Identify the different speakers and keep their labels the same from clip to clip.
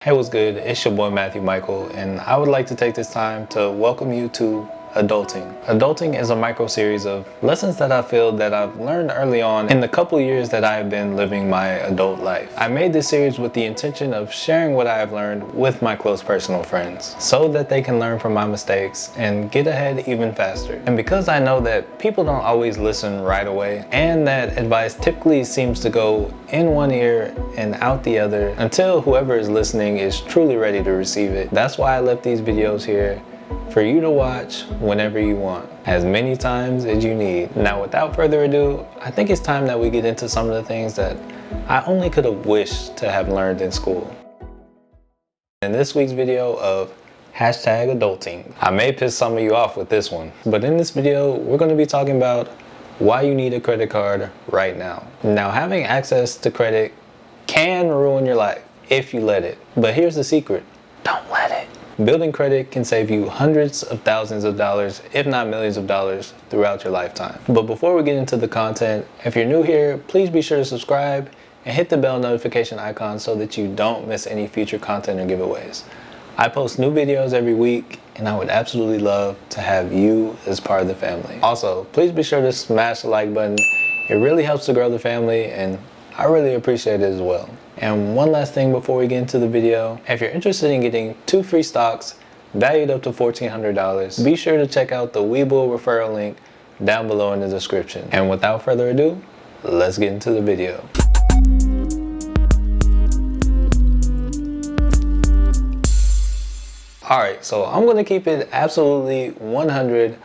Speaker 1: Hey, what's good? It's your boy Matthew Michael, and I would like to take this time to welcome you to Adulting. Adulting is a micro series of lessons that I feel that I've learned early on in the couple years that I have been living my adult life. I made this series with the intention of sharing what I have learned with my close personal friends so that they can learn from my mistakes and get ahead even faster. And because I know that people don't always listen right away and that advice typically seems to go in one ear and out the other until whoever is listening is truly ready to receive it, that's why I left these videos here for you to watch whenever you want, as many times as you need. Now, without further ado, I think it's time that we get into some of the things that I only could have wished to have learned in school. In this week's video of #adulting, I may piss some of you off with this one, but in this video, we're going to be talking about why you need a credit card right now. Now, having access to credit can ruin your life if you let it, but here's the secret: don't let it. Building credit can save you hundreds of thousands of dollars, if not millions of dollars, throughout your lifetime. But before we get into the content, if you're new here, please be sure to subscribe and hit the bell notification icon so that you don't miss any future content or giveaways. I post new videos every week, and I would absolutely love to have you as part of the family. Also, please be sure to smash the like button. It really helps to grow the family, and I really appreciate it as well. And one last thing before we get into the video, if you're interested in getting 2 free stocks valued up to $1,400, be sure to check out the Webull referral link down below in the description. And without further ado, let's get into the video. Alright, so I'm going to keep it absolutely 1,000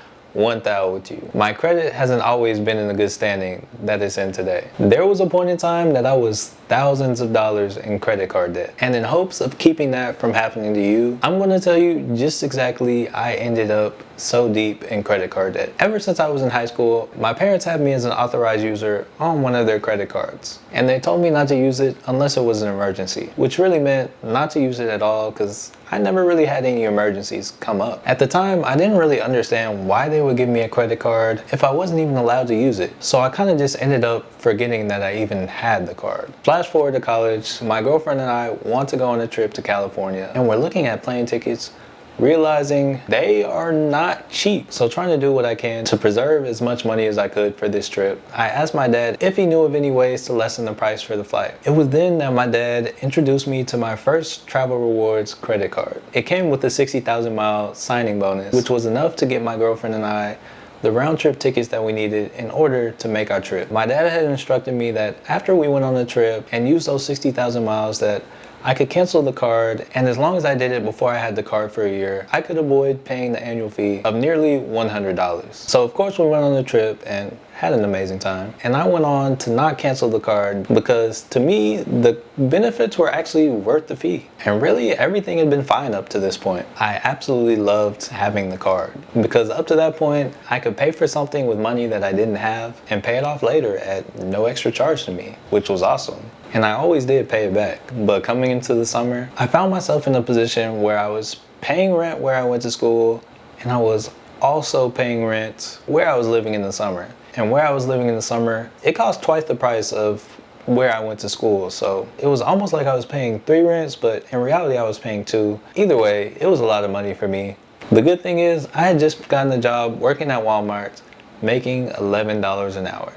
Speaker 1: with you. My credit hasn't always been in the good standing that it's in today. There was a point in time that I was thousands of dollars in credit card debt. And in hopes of keeping that from happening to you, I'm going to tell you just exactly I ended up so deep in credit card debt. Ever since I was in high school, my parents had me as an authorized user on one of their credit cards. And they told me not to use it unless it was an emergency, which really meant not to use it at all because I never really had any emergencies come up. At the time, I didn't really understand why they would give me a credit card if I wasn't even allowed to use it. So I kind of just ended up forgetting that I even had the card. Flash forward to college, my girlfriend and I want to go on a trip to California, and we're looking at plane tickets, realizing they are not cheap. So trying to do what I can to preserve as much money as I could for this trip, I asked my dad if he knew of any ways to lessen the price for the flight. It was then that my dad introduced me to my first Travel Rewards credit card. It came with a 60,000 mile signing bonus, which was enough to get my girlfriend and I the round trip tickets that we needed in order to make our trip. My dad had instructed me that after we went on the trip and used those 60,000 miles that I could cancel the card, and as long as I did it before I had the card for a year, I could avoid paying the annual fee of nearly $100. So of course we went on the trip and had an amazing time. And I went on to not cancel the card because to me, the benefits were actually worth the fee. And really everything had been fine up to this point. I absolutely loved having the card because up to that point, I could pay for something with money that I didn't have and pay it off later at no extra charge to me, which was awesome. And I always did pay it back. But coming into the summer, I found myself in a position where I was paying rent where I went to school, and I was also paying rent where I was living in the summer. And where I was living in the summer, it cost twice the price of where I went to school. So it was almost like I was paying 3 rents, but in reality I was paying 2. Either way, it was a lot of money for me. The good thing is I had just gotten a job working at Walmart, making $11 an hour.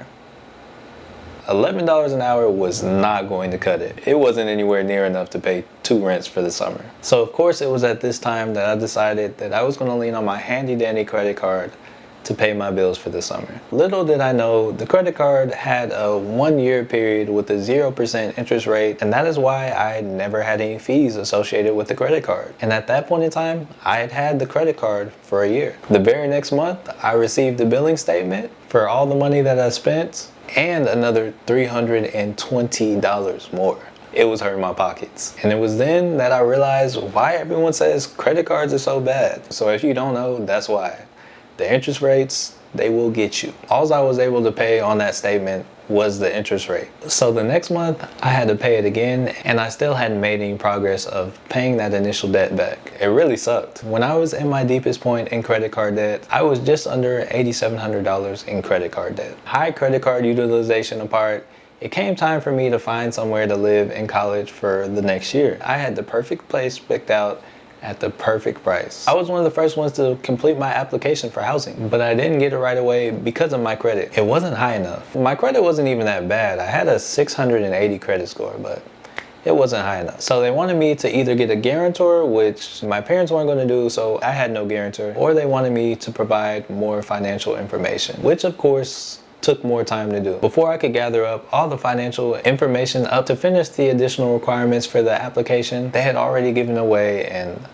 Speaker 1: $11 an hour was not going to cut it. It wasn't anywhere near enough to pay 2 rents for the summer. So of course it was at this time that I decided that I was going to lean on my handy dandy credit card to pay my bills for the summer. Little did I know, the credit card had a 1-year period with a 0% interest rate, and that is why I never had any fees associated with the credit card. And at that point in time, I had had the credit card for a year. The very next month, I received a billing statement for all the money that I spent and another $320 more. It was hurting my pockets. And it was then that I realized why everyone says credit cards are so bad. So if you don't know, that's why. The interest rates, they will get you. All I was able to pay on that statement was the interest rate. So the next month I had to pay it again, and I still hadn't made any progress of paying that initial debt back. It really sucked. When I was in my deepest point in credit card debt, I was just under $8,700 in credit card debt. High credit card utilization apart, it came time for me to find somewhere to live in college for the next year. I had the perfect place picked out at the perfect price. I was one of the first ones to complete my application for housing, but I didn't get it right away because of my credit. It wasn't high enough. My credit wasn't even that bad. I had a 680 credit score, but it wasn't high enough. So they wanted me to either get a guarantor, which my parents weren't going to do, so I had no guarantor, or they wanted me to provide more financial information, which of course took more time to do. Before I could gather up all the financial information up to finish the additional requirements for the application, they had already given away, and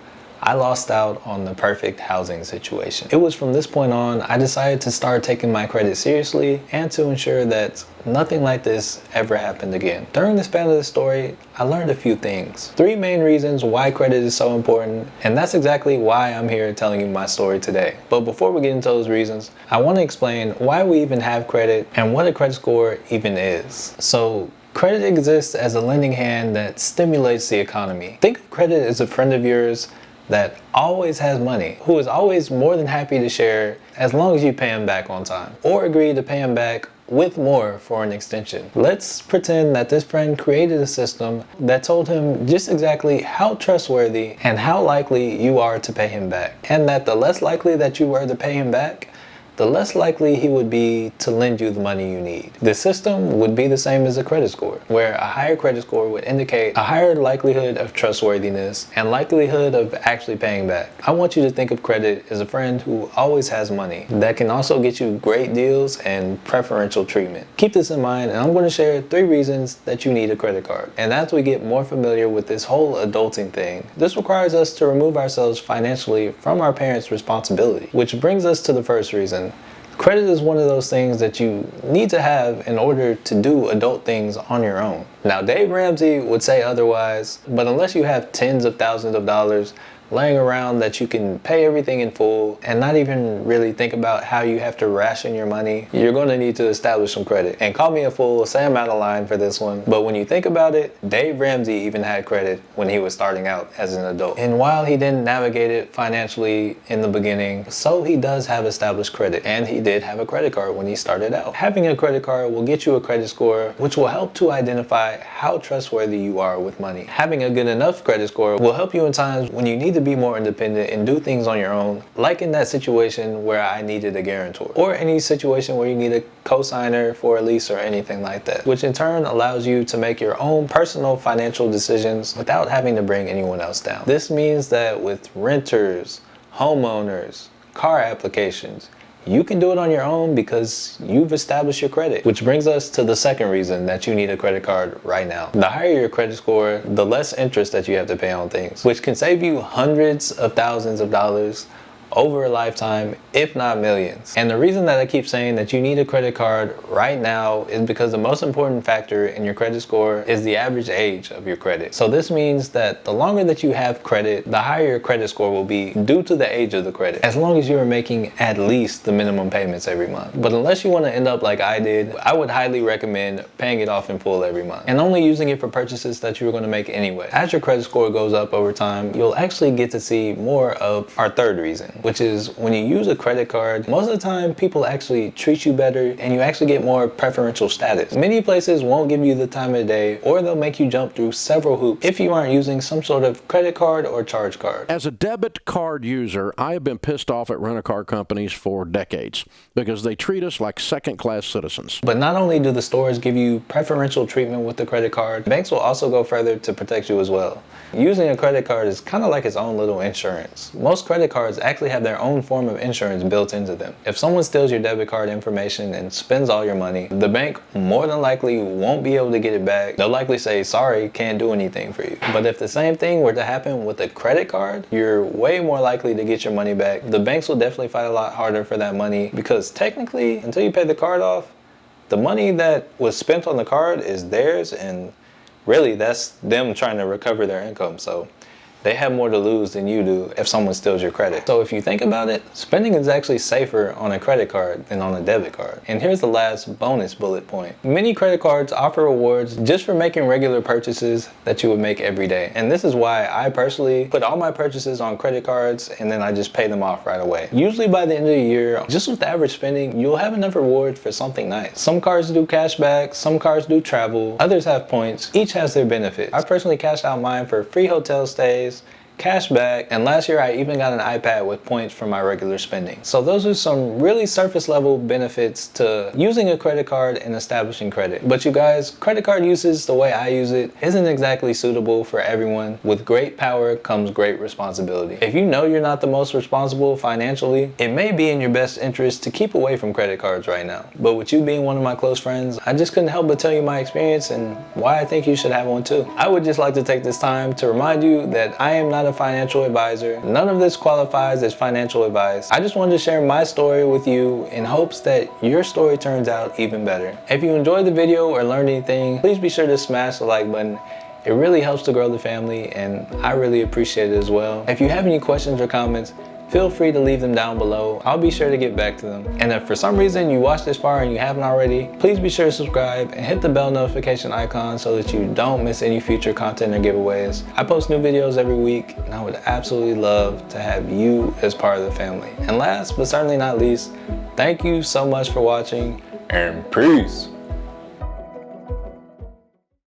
Speaker 1: I lost out on the perfect housing situation. It was from this point on, I decided to start taking my credit seriously and to ensure that nothing like this ever happened again. During the span of the story, I learned a few things. 3 main reasons why credit is so important, and that's exactly why I'm here telling you my story today. But before we get into those reasons, I want to explain why we even have credit and what a credit score even is. So, credit exists as a lending hand that stimulates the economy. Think of credit as a friend of yours that always has money, who is always more than happy to share as long as you pay him back on time, or agree to pay him back with more for an extension. Let's pretend that this friend created a system that told him just exactly how trustworthy and how likely you are to pay him back, and that the less likely that you were to pay him back, the less likely he would be to lend you the money you need. The system would be the same as a credit score, where a higher credit score would indicate a higher likelihood of trustworthiness and likelihood of actually paying back. I want you to think of credit as a friend who always has money that can also get you great deals and preferential treatment. Keep this in mind, and I'm going to share 3 reasons that you need a credit card. And as we get more familiar with this whole adulting thing, this requires us to remove ourselves financially from our parents' responsibility, which brings us to the first reason. Credit is one of those things that you need to have in order to do adult things on your own. Now, Dave Ramsey would say otherwise, but unless you have tens of thousands of dollars laying around that you can pay everything in full and not even really think about how you have to ration your money, you're going to need to establish some credit. And call me a fool, say I'm out of line for this one, but when you think about it, Dave Ramsey even had credit when he was starting out as an adult. And while he didn't navigate it financially in the beginning, so he does have established credit, and he did have a credit card when he started out. Having a credit card will get you a credit score, which will help to identify how trustworthy you are with money. Having a good enough credit score will help you in times when you need to be more independent and do things on your own, like in that situation where I needed a guarantor, or any situation where you need a co-signer for a lease or anything like that, which in turn allows you to make your own personal financial decisions without having to bring anyone else down. This means that with renters, homeowners, car applications, you can do it on your own because you've established your credit. Which brings us to the second reason that you need a credit card right now. The higher your credit score, the less interest that you have to pay on things, which can save you hundreds of thousands of dollars over a lifetime, if not millions. And the reason that I keep saying that you need a credit card right now is because the most important factor in your credit score is the average age of your credit. So this means that the longer that you have credit, the higher your credit score will be due to the age of the credit, as long as you are making at least the minimum payments every month. But unless you want to end up like I did, I would highly recommend paying it off in full every month and only using it for purchases that you were going to make anyway. As your credit score goes up over time, you'll actually get to see more of our third reason, which is when you use a credit card, most of the time people actually treat you better and you actually get more preferential status. Many places won't give you the time of day, or they'll make you jump through several hoops if you aren't using some sort of credit card or charge card.
Speaker 2: As a debit card user, I have been pissed off at rent-a-car companies for decades because they treat us like second-class citizens.
Speaker 1: But not only do the stores give you preferential treatment with the credit card, banks will also go further to protect you as well. Using a credit card is kind of like its own little insurance. Most credit cards actually have their own form of insurance built into them. If someone steals your debit card information and spends all your money, the bank more than likely won't be able to get it back. They'll likely say, sorry, can't do anything for you. But if the same thing were to happen with a credit card, you're way more likely to get your money back. The banks will definitely fight a lot harder for that money because technically, until you pay the card off, the money that was spent on the card is theirs, and really that's them trying to recover their income. So they have more to lose than you do if someone steals your credit. So if you think about it, spending is actually safer on a credit card than on a debit card. And here's the last bonus bullet point. Many credit cards offer rewards just for making regular purchases that you would make every day. And this is why I personally put all my purchases on credit cards and then I just pay them off right away. Usually by the end of the year, just with the average spending, you'll have enough rewards for something nice. Some cards do cash back, some cards do travel, others have points. Each has their benefits. I personally cashed out mine for free hotel stays, cash back, and last year I even got an iPad with points for my regular spending. So those are some really surface level benefits to using a credit card and establishing credit. But you guys, credit card usage the way I use it isn't exactly suitable for everyone. With great power comes great responsibility. If you know you're not the most responsible financially, it may be in your best interest to keep away from credit cards right now. But with you being one of my close friends, I just couldn't help but tell you my experience and why I think you should have one too. I would just like to take this time to remind you that I am not a financial advisor. None of this qualifies as financial advice. I just wanted to share my story with you in hopes that your story turns out even better. If you enjoyed the video or learned anything, please be sure to smash the like button. It really helps to grow the family and I really appreciate it as well. If you have any questions or comments, feel free to leave them down below. I'll be sure to get back to them. And if for some reason you watched this far and you haven't already, please be sure to subscribe and hit the bell notification icon so that you don't miss any future content or giveaways. I post new videos every week and I would absolutely love to have you as part of the family. And last but certainly not least, thank you so much for watching and peace.